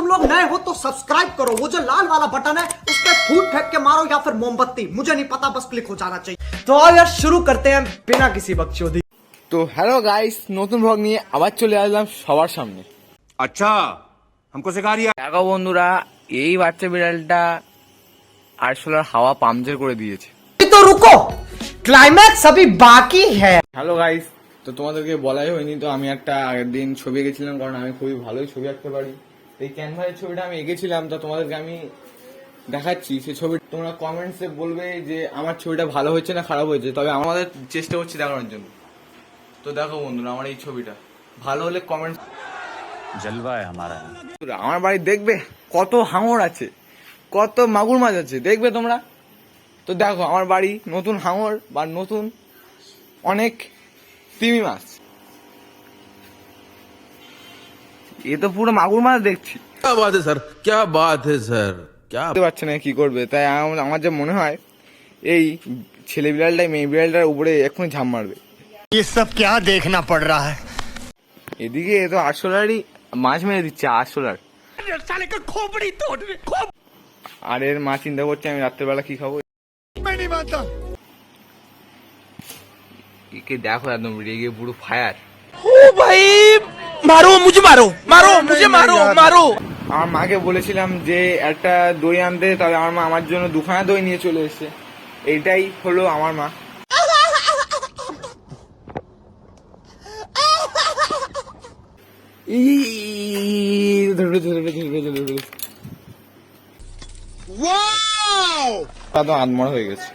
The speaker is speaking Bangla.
तुम लोग नए हो तो सब्सक्राइब करो, वो जो लाल वाला बटन है उस पर फूट फेंक के मारो या फिर मोमबत्ती, मुझे नहीं पता, बस क्लिक हो जाना चाहिए। तो आओ यार शुरू करते हैं बिना किसी बकचोदी। তো হ্যালো গাইস, নতুন ব্লগ নিয়ে আবার চলে আসলাম সবার সামনে। अच्छा हमको सिखा रिया। দেখো বন্ধুরা, এই বাচ্চা বিড়ালটা আরশোলার হাওয়া পাংচার করে দিয়েছে। तो रुको, क्लाइमैक्स अभी बाकी है। হ্যালো গাইস, তো তোমাদেরকে বলাই হয়নি, তো আমি একটা আগের দিন ছবি এঁকেছিলাম, কারণ আমি খুবই ভালোই ছবি আঁকতে পারি। এই ক্যানভাসের ছবিটা আমি এঁকেছিলাম, তো তোমাদেরকে আমি দেখাচ্ছি সেই ছবি। তোমরা কমেন্টসে বলবে যে আমার ছবিটা ভালো হয়েছে না খারাপ হয়েছে, তবে আমাদের চেষ্টা করছি দেখানোর জন্য। তো দেখো বন্ধুরা, আমার এই ছবিটা ভালো হলে কমেন্ট। जलवा है हमारा। আমার বাড়ি দেখবে কত হাঙর আছে, কত মাগুর মাছ আছে, দেখবে তোমরা। তো দেখো আমার বাড়ি নতুন হাঙর বা নতুন অনেক তিমি মাছ। এ তো পুরো মাগুর মাছ দেখছি। क्या बात है सर, क्या बात है सर, क्या বুঝতে পারছে না কি করবে, তাই আমার যে মনে হয় এই ছেলে বিড়ালটাই মেয়ে বিড়ালটার উপরে এক্ষুনি ঝাঁপ মারবে। ये सब क्या देखना पड़ रहा है। এদিকে এ তো আরশোলারই মাছ মেরে দিচ্ছে, আরশোলার। আর এর মা চিন্তা করছে আমি রাত্রেবেলা কি খাবো। একে দেখো একদম রেগে পুরো ফায়ার। मारो मुझे, मारो मारो मुझे, मारो मारो। আমার মাকে বলেছিলাম যে একটা দই আনতে, তবে আমার মা আমার জন্য দুখানা দই নিয়ে চলে এসেছে। এইটাই হলো আমার মা। আদমরা হয়ে গেছে।